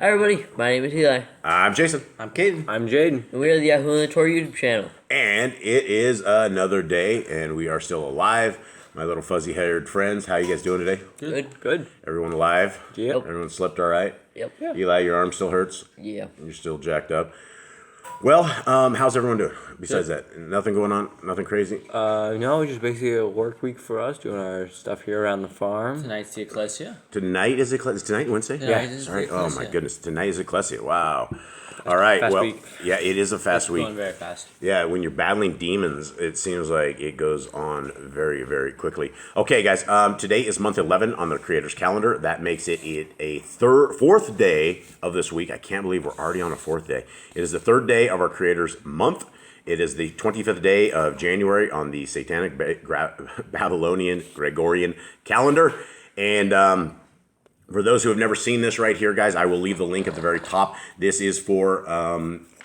Hi everybody, my name is Eli. I'm Jason. I'm Caden. I'm Jaden. And we are the Yahushua and the Torah YouTube channel. And it is another day, and we are still alive. My little fuzzy-haired friends, how you guys doing today? Good. Everyone alive? Yep. Everyone slept all right? Yep. Yeah. Eli, your arm still hurts? Yeah. You're still jacked up. Well, how's everyone doing besides that? Nothing going on? Nothing crazy? No, just basically a work week for us, doing our stuff here around the farm. Tonight's the Ecclesia. Tonight is Ecclesia. Tonight Wednesday? Tonight is Sorry. the Oh, my Ecclesia. goodness. Tonight is Ecclesia. Wow. All right. Fast Well, week. yeah, it is a fast week. Going very fast. Yeah, when you're battling demons, it seems like it goes on very, very quickly. Okay, guys, today is month 11 on the Creator's calendar. That makes it a fourth day of this week. I can't believe we're already on a fourth day. It is the third day of our Creator's month. It is the 25th day of January on the Satanic Babylonian Gregorian calendar. And for those who have never seen this right here, guys, I will leave the link at the very top. This is for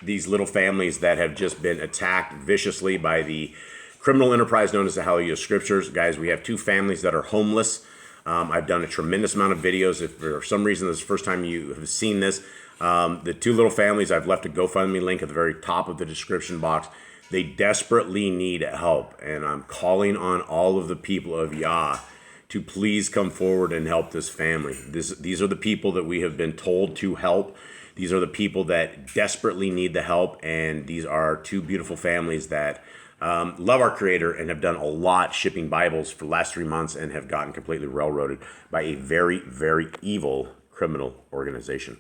these little families that have just been attacked viciously by the criminal enterprise known as the Hallelujah Scriptures. Guys, we have two families that are homeless. I've done a tremendous amount of videos. If for some reason this is the first time you have seen this, the two little families, I've left a GoFundMe link at the very top of the description box. They desperately need help, and I'm calling on all of the people of Yah to please come forward and help this family. These are the people that we have been told to help. These are the people that desperately need the help, and these are two beautiful families that love our Creator and have done a lot shipping Bibles for the last 3 months and have gotten completely railroaded by a very, very evil criminal organization.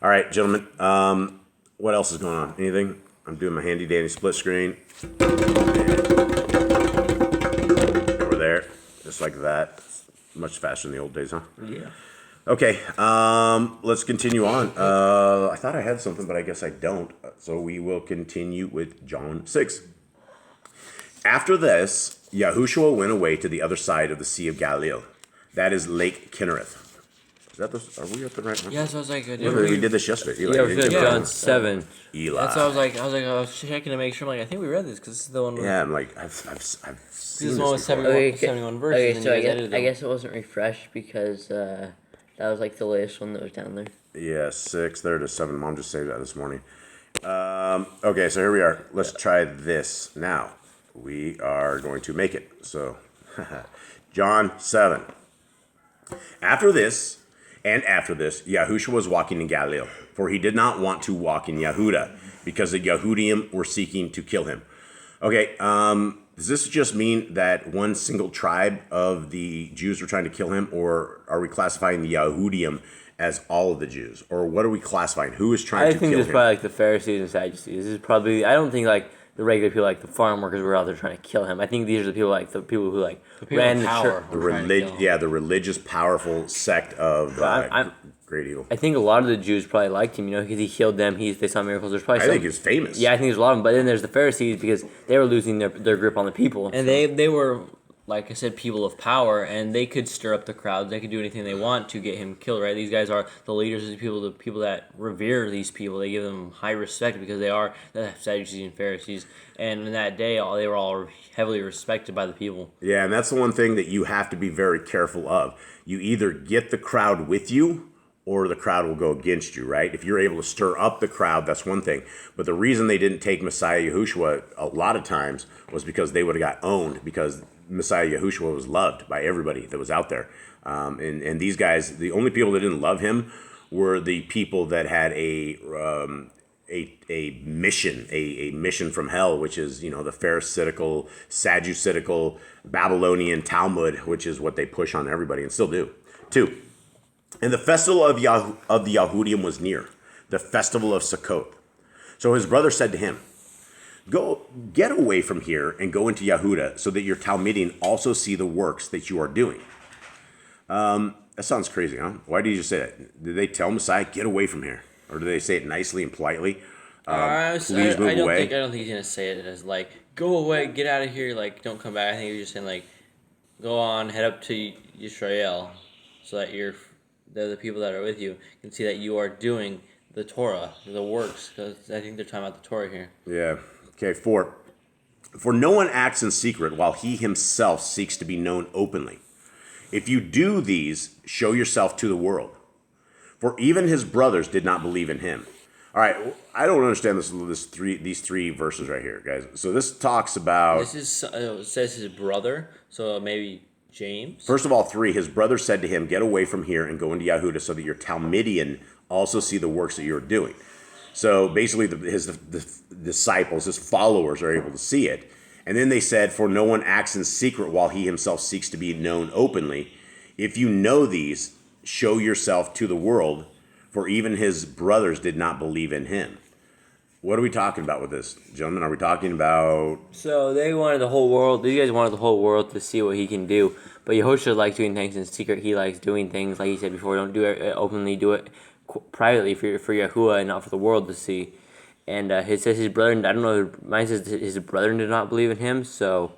All right, gentlemen, what else is going on? Anything? I'm doing my handy-dandy split screen. Over there. Just like that. Much faster than the old days, huh? Yeah. Okay, let's continue on. I thought I had something, but I guess I don't. So we will continue with John 6. After this, Yahushua went away to the other side of the Sea of Galilee. That is Lake Kinnereth. Is that the, are we at the right one? Yeah, so I was like, We did this yesterday. Eli, Yeah, we didn't did you? John 7. Eli. that's why I was checking to make sure. I'm like, I think we read this because this is the one. Yeah, I'm like, I've This seen is this one with before. 71 verses. Okay, and so you guys edited I them. guess it wasn't refreshed because that was like the latest one that was down there. Yeah, 6. There it is, 7. Mom just saved that this morning. Okay, so here we are. Let's try this now. We are going to make it. So, John 7. After this, Yahushua was walking in Galilee, for he did not want to walk in Yehuda, because the Yehudim were seeking to kill him. Okay, does this just mean that one single tribe of the Jews were trying to kill him, or are we classifying the Yehudim as all of the Jews? Or what are we classifying? Who is trying I to think kill it's him? probably like the Pharisees and Sadducees. This is probably, I don't think like the regular people, like the farm workers, were out there trying to kill him. I think these are the people who like people ran in the power. church. The religious, powerful sect of great evil. I think a lot of the Jews probably liked him, because he healed them. They saw miracles. There's probably I some, think he's famous. Yeah, I think there's a lot of them. But then there's the Pharisees because they were losing their grip on the people. And they were, like I said, people of power, and they could stir up the crowds. They could do anything they want to get him killed, right? These guys are the leaders of the people that revere these people. They give them high respect because they are the Sadducees and Pharisees. And in that day, they were all heavily respected by the people. Yeah, and that's the one thing that you have to be very careful of. You either get the crowd with you, or the crowd will go against you, right? If you're able to stir up the crowd, that's one thing. But the reason they didn't take Messiah Yahushua a lot of times was because they would have got owned, because Messiah Yahushua was loved by everybody that was out there. And these guys, the only people that didn't love him were the people that had a mission from hell, which is, the Pharisaical, Sadduceical, Babylonian Talmud, which is what they push on everybody and still do. 2. And the festival of the Yahudim was near, the festival of Sukkot. So his brother said to him, "Go, get away from here and go into Yehuda, so that your Talmudim also see the works that you are doing." That sounds crazy, huh? Why did you say that? Did they tell Messiah, get away from here? Or did they say it nicely and politely? Please move away. I don't think he's going to say it as like, go away, get out of here, like, don't come back. I think he's just saying, like, go on, head up to Yisrael, so that the people that are with you can see that you are doing the Torah, the works, because I think they're talking about the Torah here. Yeah. Okay, 4. For no one acts in secret while he himself seeks to be known openly. If you do these, show yourself to the world. for even his brothers did not believe in him. All right, I don't understand these three verses right here, guys. So this talks about... This is it says his brother, so maybe James. First of all, 3, his brother said to him, "Get away from here and go into Yahuda so that your Talmudian also see the works that you're doing." So basically, his disciples, his followers, are able to see it. And then they said, "For no one acts in secret while he himself seeks to be known openly. If you know these, show yourself to the world, for even his brothers did not believe in him." What are we talking about with this, gentlemen? Are we talking about... So they wanted the whole world. These guys wanted the whole world to see what he can do. But Yahushua likes doing things in secret. He likes doing things, like he said before, don't do it openly, do it privately for Yahuwah and not for the world to see. And it says his brother, I don't know, mine says his brother did not believe in him, so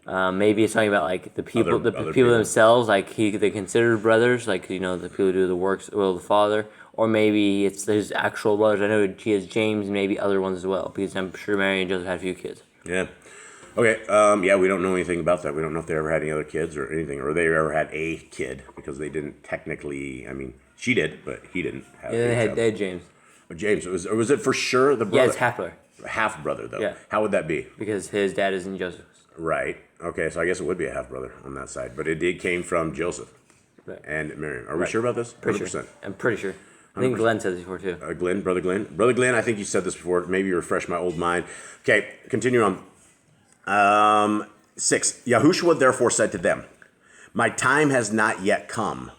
maybe it's talking about like the people, Other people people. themselves, like they considered brothers, like, you know, the people who do the works will of the Father. Or maybe it's his actual brothers. I know he has James and maybe other ones as well, because I'm sure Mary and Joseph had a few kids. Yeah. Okay, yeah, we don't know anything about that. We don't know if they ever had any other kids or anything, or they ever had a kid, because they didn't technically, I mean, she did, but he didn't have Yeah, a child. they had James. Oh, James, was it for sure the brother? Yeah, it's half brother, Half-brother, though. Yeah. How would that be? because his dad is in Joseph's. Right. Okay, so I guess it would be a half-brother on that side, but it did came from Joseph Right. and Miriam. Are we Right. sure about this? Pretty 100%. sure. I'm pretty sure. I think Glenn said this before too. Glenn, Brother Glenn. Brother Glenn, I think you said this before. Maybe you refresh my old mind. Okay, continue on. 6. Yahushua therefore said to them, "My time has not yet come,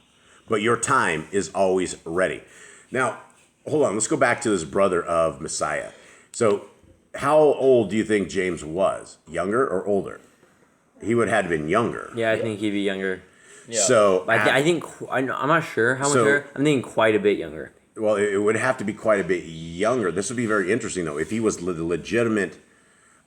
but your time is always ready." Now, hold on. Let's go back to this brother of Messiah. So, how old do you think James was? Younger or older? He would have had been younger. Yeah, I think he'd be younger. Yeah. So, But I think I'm not sure how much So- younger. I'm thinking quite a bit younger. well, it would have to be quite a bit younger. This would be very interesting, though. If he was the legitimate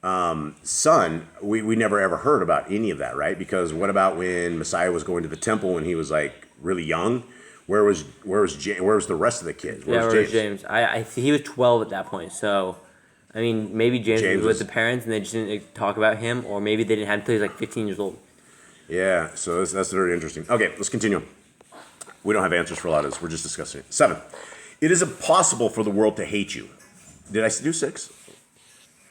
son, we never ever heard about any of that, right? Because what about when Messiah was going to the temple when he was like really young? Where was the rest of the kids? Where was James? He was 12 at that point. So, I mean, maybe James James was with was- the parents and they just didn't talk about him, or maybe they didn't have him until he was like 15 years old. Yeah, so that's very interesting. Okay, let's continue. We don't have answers for a lot of this. We're just discussing it. 7. It is impossible for the world to hate you. Did I do 6?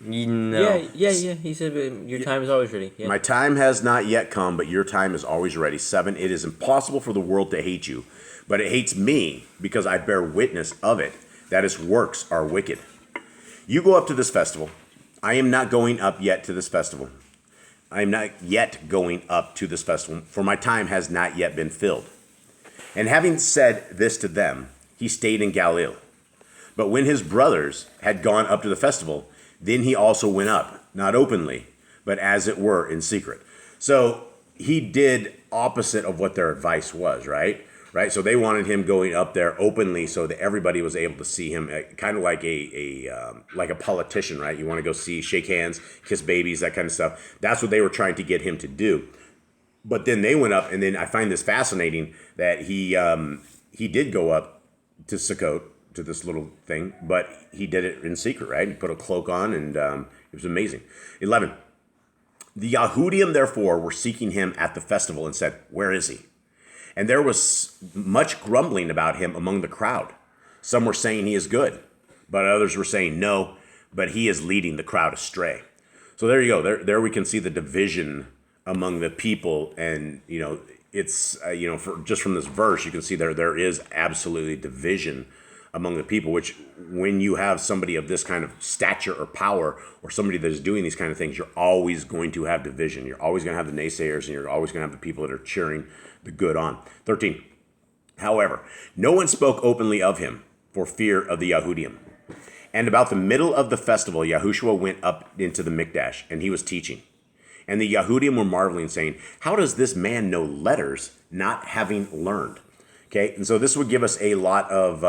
No. Yeah. He said your time is always ready. Yeah. My time has not yet come, but your time is always ready. 7. It is impossible for the world to hate you, but it hates me because I bear witness of it, that its works are wicked. You go up to this festival. I am not going up yet to this festival. I am not yet going up to this festival, for my time has not yet been filled. And having said this to them, he stayed in Galilee. But when his brothers had gone up to the festival, then he also went up, not openly, but as it were in secret. So he did opposite of what their advice was, right? Right. So they wanted him going up there openly so that everybody was able to see him, kind of like a politician, right? You want to go see, shake hands, kiss babies, that kind of stuff. That's what they were trying to get him to do. But then they went up, and then I find this fascinating that he did go up to Sukkot, to this little thing, but he did it in secret, right? He put a cloak on, and it was amazing. 11. The Yahudim, therefore, were seeking him at the festival and said, "Where is he?" And there was much grumbling about him among the crowd. Some were saying he is good, but others were saying no, but he is leading the crowd astray. So there you go. There we can see the division among the people, and it's just from this verse you can see there is absolutely division among the people, which when you have somebody of this kind of stature or power, or somebody that is doing these kind of things, you're always going to have division. You're always going to have the naysayers, and you're always going to have the people that are cheering the good on. 13. However, no one spoke openly of him for fear of the Yahudim. And about the middle of the festival, Yahushua went up into the Mikdash, and he was teaching. And the Yahudim were marveling, saying, "How does this man know letters, not having learned?" Okay, and so this would give us a lot of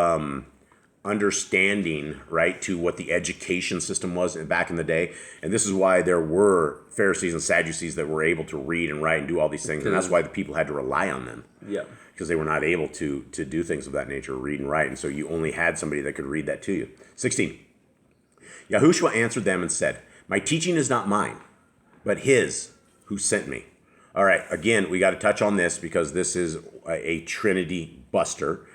understanding, right, to what the education system was back in the day. And this is why there were Pharisees and Sadducees that were able to read and write and do all these things. And that's why the people had to rely on them. Yeah. Because they were not able to do things of that nature, read and write. And so you only had somebody that could read that to you. 16. Yahushua answered them and said, "My teaching is not mine, but his who sent me." All right, again, we got to touch on this because this is a Trinity buster.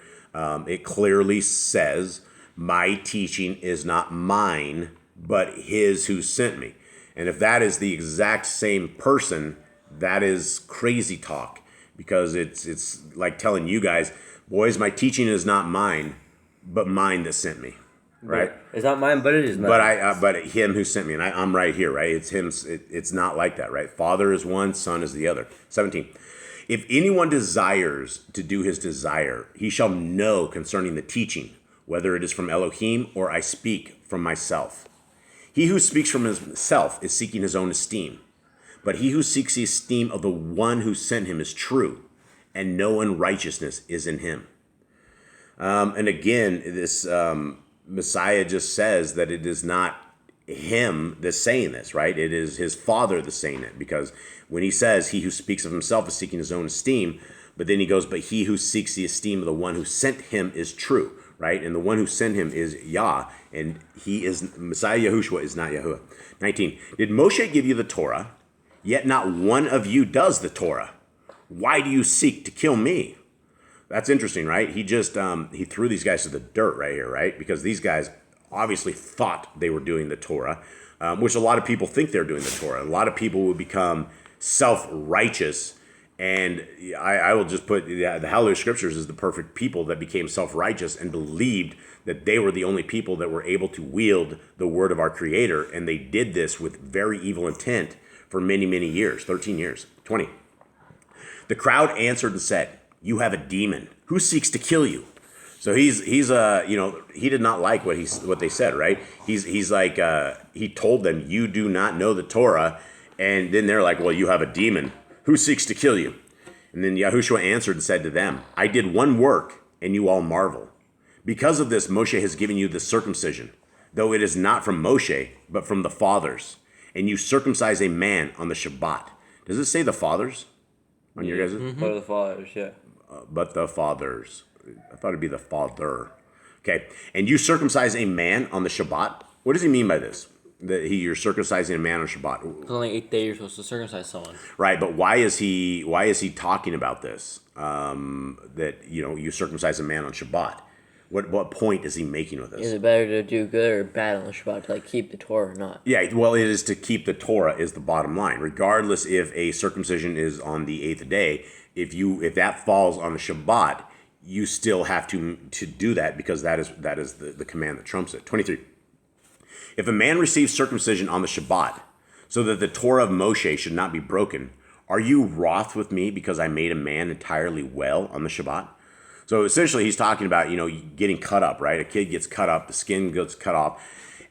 It clearly says, my teaching is not mine, but his who sent me. And if that is the exact same person, that is crazy talk, because it's like telling you guys, boys, my teaching is not mine, but mine that sent me, right? It's not mine, but it is mine. But him who sent me, and I'm right here, right? It's him. It's not like that, right? Father is one, Son is the other. 17. If anyone desires to do his desire, he shall know concerning the teaching, whether it is from Elohim or I speak from myself. He who speaks from himself is seeking his own esteem, but he who seeks the esteem of the one who sent him is true, and no unrighteousness is in him. And again, this Messiah just says that it is not him that's saying this, right? It is his Father that's saying it, because when he says he who speaks of himself is seeking his own esteem, but then he goes, but he who seeks the esteem of the one who sent him is true, right? And the one who sent him is Yah, and he is Messiah. Yahushua is not Yahuwah. 19. Did Moshe give you the Torah? Yet not one of you does the Torah. Why do you seek to kill me? That's interesting, right? He just he threw these guys to the dirt right here, right? Because these guys obviously thought they were doing the Torah, which a lot of people think they're doing the Torah. A lot of people would become self-righteous, and I will just put the Hallelujah Scriptures is the perfect people that became self-righteous and believed that they were the only people that were able to wield the word of our Creator, and they did this with very evil intent for many, many years, 13 years. 20. The crowd answered and said, you have a demon. Who seeks to kill you? So he's he did not like what they said, right? He's like he told them, you do not know the Torah, and then they're like, well, you have a demon. Who seeks to kill you? And then Yahushua answered and said to them, I did one work, and you all marvel. Because of this, Moshe has given you the circumcision, though it is not from Moshe, but from the fathers. And you circumcise a man on the Shabbat. Does it say the fathers on your guys'? Mm-hmm. But the fathers, yeah. But the fathers. I thought it'd be the father. Okay. And you circumcise a man on the Shabbat. What does he mean by this? That you're circumcising a man on Shabbat. It's only 8 days you're supposed to circumcise someone. Right, but why is he talking about this? That you circumcise a man on Shabbat. What point is he making with this? Is it better to do good or bad on the Shabbat, to keep the Torah or not? Yeah, well, it is to keep the Torah is the bottom line. Regardless if a circumcision is on the 8th day, if that falls on the Shabbat, you still have to do that, because that is the command that trumps it. 23. If a man receives circumcision on the Shabbat, so that the Torah of Moshe should not be broken, are you wroth with me because I made a man entirely well on the Shabbat? So essentially he's talking about, getting cut up, right? A kid gets cut up, the skin gets cut off.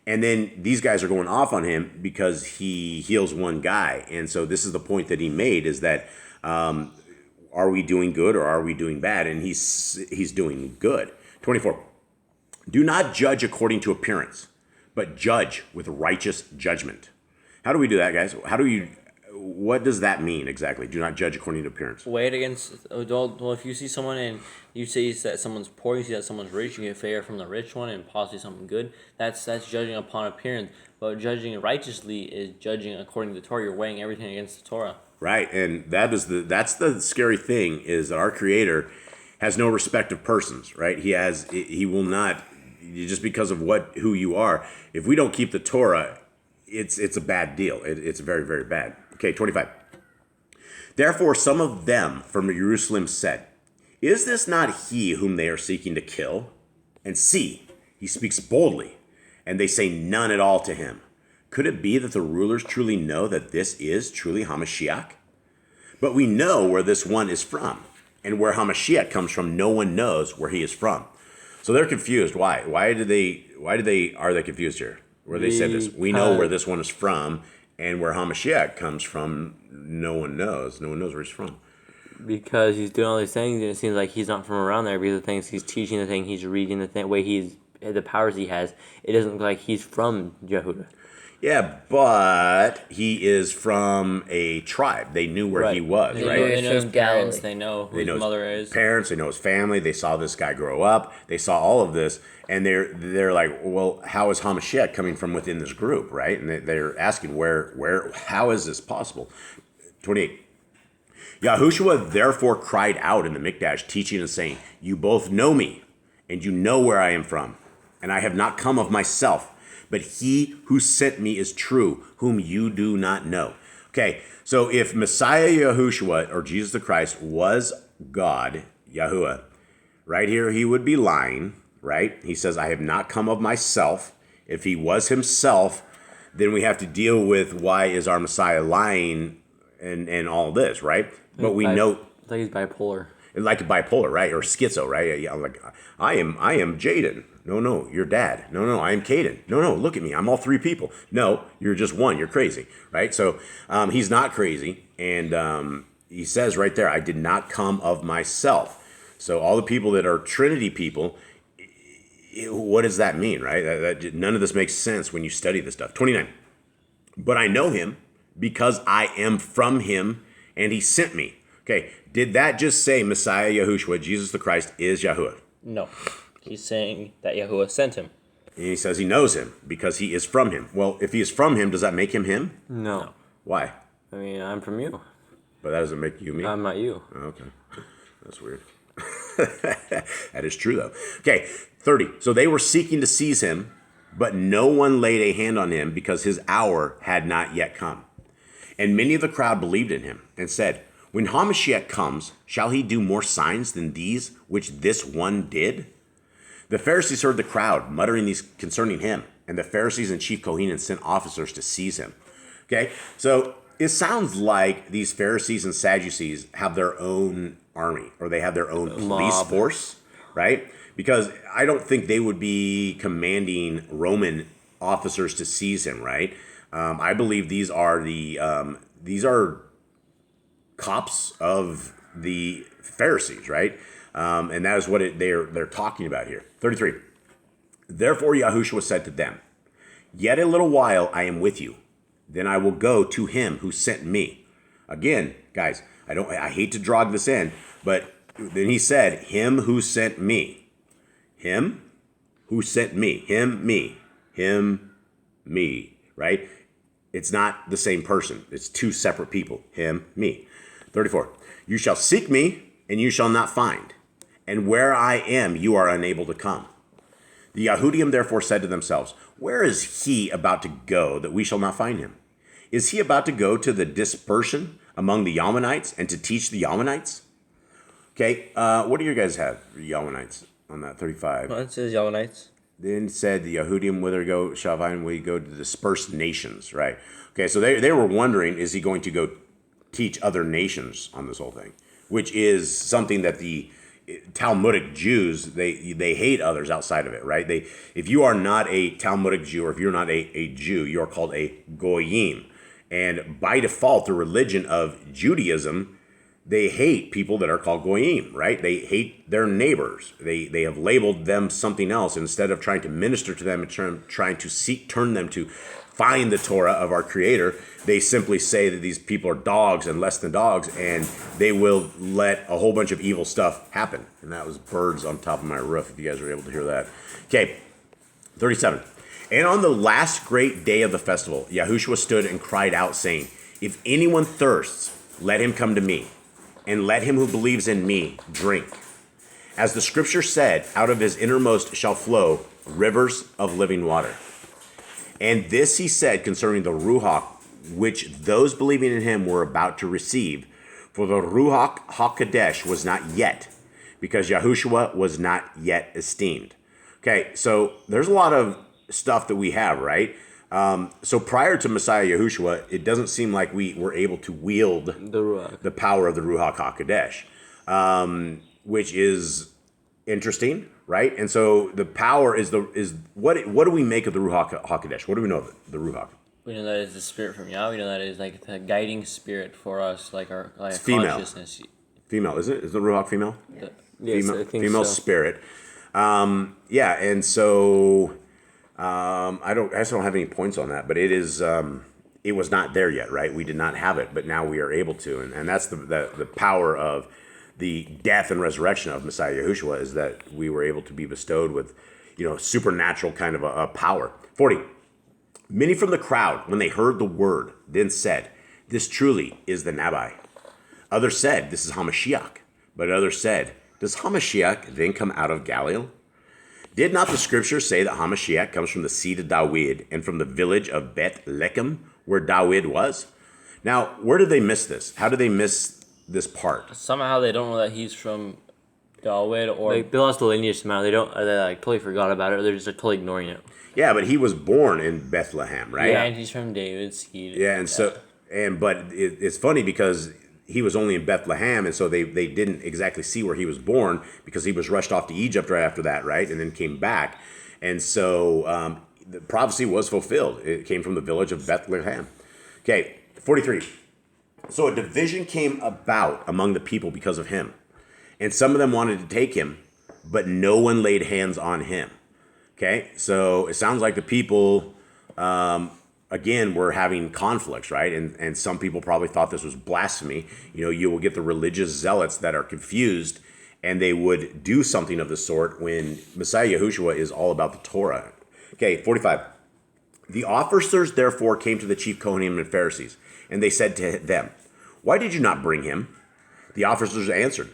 And then these guys are going off on him because he heals one guy. And so this is the point that he made, is that are we doing good or are we doing bad? And he's doing good. 24. Do not judge according to appearance, but judge with righteous judgment. How do we do that, guys? What does that mean exactly? Do not judge according to appearance. Weigh it against. Well, if you see someone and you see that someone's poor, you see that someone's rich, you get favor from the rich one and possibly something good. That's judging upon appearance. But judging righteously is judging according to the Torah. You're weighing everything against the Torah. Right, and that's the scary thing, is that our Creator has no respect of persons. Right, he will not, just because of who you are. If we don't keep the Torah, it's a bad deal. It's very, very bad. Okay, 25. Therefore, some of them from Jerusalem said, is this not he whom they are seeking to kill? And see, he speaks boldly, and they say none at all to him. Could it be that the rulers truly know that this is truly Hamashiach? But we know where this one is from, and where Hamashiach comes from, no one knows where he is from. So they're confused. Why? Are they confused here? Where they said this, we know where this one is from, and where Hamashiach comes from, no one knows. No one knows where he's from. Because he's doing all these things, and it seems like he's not from around there, because the things he's teaching, the thing he's reading, the way the powers he has, it doesn't look like he's from Yehuda. Yeah, but he is from a tribe. They knew where he was, right? They know his parents. They know who his mother is. Parents. They know his family. They saw this guy grow up. They saw all of this, and they're like, well, how is Hamashiach coming from within this group, right? And they're asking how is this possible? 28. Yahushua therefore cried out in the Mikdash, teaching and saying, you both know me, and you know where I am from, and I have not come of myself, but he who sent me is true, whom you do not know. Okay, so if Messiah Yahushua, or Jesus the Christ, was God, Yahuwah, right here he would be lying, right? He says, I have not come of myself. If he was himself, then we have to deal with why is our Messiah lying and all this, right? But we know... Like he's bipolar. Like bipolar, right? Or schizo, right? Yeah, like, I am Jaden. No, you're Dad. No, I am Caden. No, look at me. I'm all three people. No, you're just one. You're crazy, right? So he's not crazy. And he says right there, I did not come of myself. So all the people that are Trinity people, what does that mean, right? None of this makes sense when you study this stuff. 29. But I know him because I am from him and he sent me. Okay, did that just say Messiah Yahushua, Jesus the Christ, is Yahuwah? No. He's saying that Yahuwah sent him. And he says he knows him because he is from him. Well, if he is from him, does that make him him? No. Why? I mean, I'm from you. But that doesn't make you me? I'm not you. Okay. That's weird. That is true, though. Okay, 30. So they were seeking to seize him, but no one laid a hand on him because his hour had not yet come. And many of the crowd believed in him and said, when HaMashiach comes, shall he do more signs than these which this one did? The Pharisees heard the crowd muttering these concerning him, and the Pharisees and chief Kohanim sent officers to seize him. Okay, so it sounds like these Pharisees and Sadducees have their own army, or they have their own police force, right? Because I don't think they would be commanding Roman officers to seize him, right? I believe these are cops of the Pharisees, right? And that is what they're talking about here. 33. Therefore Yahushua said to them, yet a little while I am with you. Then I will go to him who sent me. Again, guys, I hate to drag this in, but then he said, him who sent me. Him who sent me. Him, me, right? It's not the same person. It's two separate people. Him, me. 34. You shall seek me, and you shall not find. And where I am, you are unable to come. The Yahudim therefore said to themselves, where is he about to go that we shall not find him? Is he about to go to the dispersion among the Yamanites and to teach the Yamanites? Okay, what do you guys have, Yamanites, on that 35? Well, it says Yamanites. Then said the Yahudim, whither go shall find, we go to the dispersed nations, right? Okay, so they were wondering, is he going to go teach other nations on this whole thing? Which is something that the Talmudic Jews, they hate others outside of it, right? If you are not a Talmudic Jew, or if you're not a Jew, you are called a Goyim. And by default, the religion of Judaism, they hate people that are called Goyim, right? They hate their neighbors. They have labeled them something else instead of trying to minister to them and trying to turn them to find the Torah of our Creator. They simply say that these people are dogs and less than dogs, and they will let a whole bunch of evil stuff happen. And that was birds on top of my roof, if you guys were able to hear that. Okay, 37. And on the last great day of the festival, Yahushua stood and cried out, saying, if anyone thirsts, let him come to me, and let him who believes in me drink. As the scripture said, out of his innermost shall flow rivers of living water. And this he said concerning the Ruach, which those believing in him were about to receive. For the Ruach HaKodesh was not yet, because Yahushua was not yet esteemed. Okay, so there's a lot of stuff that we have, right? So prior to Messiah Yahushua, it doesn't seem like we were able to wield the power of the Ruach HaKodesh, which is interesting, right? And so the power is what do we make of the Ruach HaKodesh? What do we know of the Ruach? We know that is the spirit from Yah. We know that is like the guiding spirit for us, like our consciousness. Female, is it? Is the Ruach female? Yes, I think female so. Spirit. Yeah, and so I just don't have any points on that, but it is it was not there yet, right? We did not have it, but now we are able to, and that's the power of the death and resurrection of Messiah Yahushua, is that we were able to be bestowed with, supernatural kind of a power. 40. Many from the crowd, when they heard the word, then said, this truly is the Nabi. Others said, this is HaMashiach. But others said, does HaMashiach then come out of Galilee? Did not the scriptures say that Hamashiach comes from the seed of David and from the village of Bethlehem, where David was? Now, where did they miss this? How did they miss this part? Somehow they don't know that he's from David or Like, they lost the lineage somehow. They like totally forgot about it. Or they're just like, totally ignoring it. Yeah, but he was born in Bethlehem, right? yeah, and he's from David's seed. Yeah, but it's funny because he was only in Bethlehem, and so they didn't exactly see where he was born because he was rushed off to Egypt right after that, right? And then came back. And so the prophecy was fulfilled. It came from the village of Bethlehem. Okay, 43. So a division came about among the people because of him. And some of them wanted to take him, but no one laid hands on him. Okay, so it sounds like the people, again, were having conflicts, right? And some people probably thought this was blasphemy. You will get the religious zealots that are confused, and they would do something of the sort when Messiah Yahushua is all about the Torah. Okay, 45. The officers therefore came to the chief Kohanim and Pharisees, and they said to them, "Why did you not bring him?" The officers answered,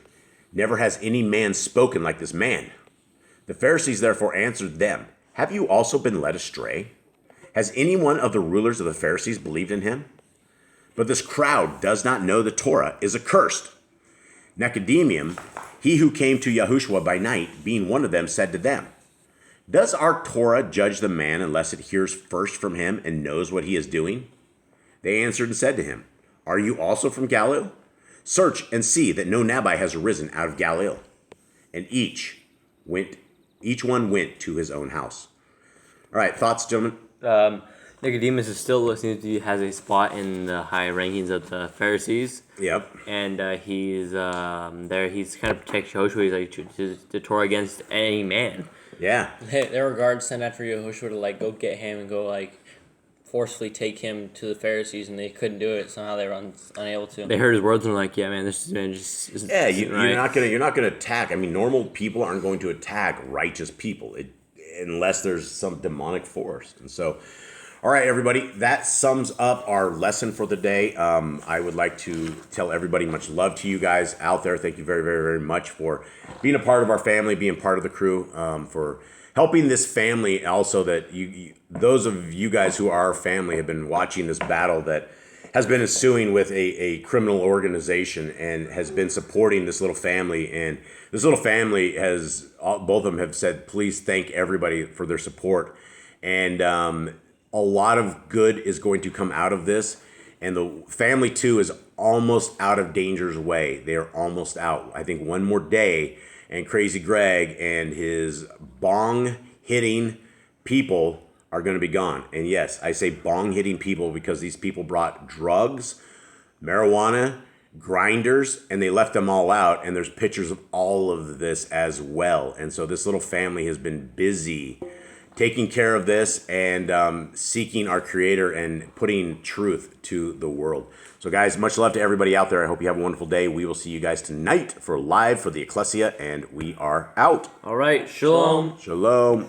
"Never has any man spoken like this man." The Pharisees therefore answered them, "Have you also been led astray? Has any one of the rulers of the Pharisees believed in him? But this crowd does not know the Torah is accursed." Nicodemus, he who came to Yahushua by night, being one of them, said to them, "Does our Torah judge the man unless it hears first from him and knows what he is doing?" They answered and said to him, "Are you also from Galilee? Search and see that no Nabai has arisen out of Galilee." And each one went to his own house. All right, thoughts, gentlemen? Nicodemus is still listening to, has a spot in the high rankings of the Pharisees. Yep. And he's there. He's kind of protects Yahushua. He's like the Torah against any man. Yeah. There were guards sent after Yahushua to like go get him and go like forcefully take him to the Pharisees, and they couldn't do it. Somehow they were unable to. They heard his words and were like, "Yeah, man, this man just isn't Yeah, right." you're not gonna attack. I mean, normal people aren't going to attack righteous people unless there's some demonic force. And so, all right, everybody, that sums up our lesson for the day. I would like to tell everybody much love to you guys out there. Thank you very, very, very much for being a part of our family, being part of the crew, for helping this family. Also, that those of you guys who are our family have been watching this battle that has been ensuing with a criminal organization and has been supporting this little family. And this little family both of them have said, please thank everybody for their support. And a lot of good is going to come out of this. And the family, too, is almost out of danger's way. They are almost out. I think one more day, and Crazy Greg and his bong-hitting people are going to be gone. And yes, I say bong-hitting people because these people brought drugs, marijuana, grinders, and they left them all out. And there's pictures of all of this as well. And so this little family has been busy taking care of this and seeking our Creator and putting truth to the world. So guys, much love to everybody out there. I hope you have a wonderful day. We will see you guys tonight for live for the Ecclesia, and we are out. All right, shalom. Shalom.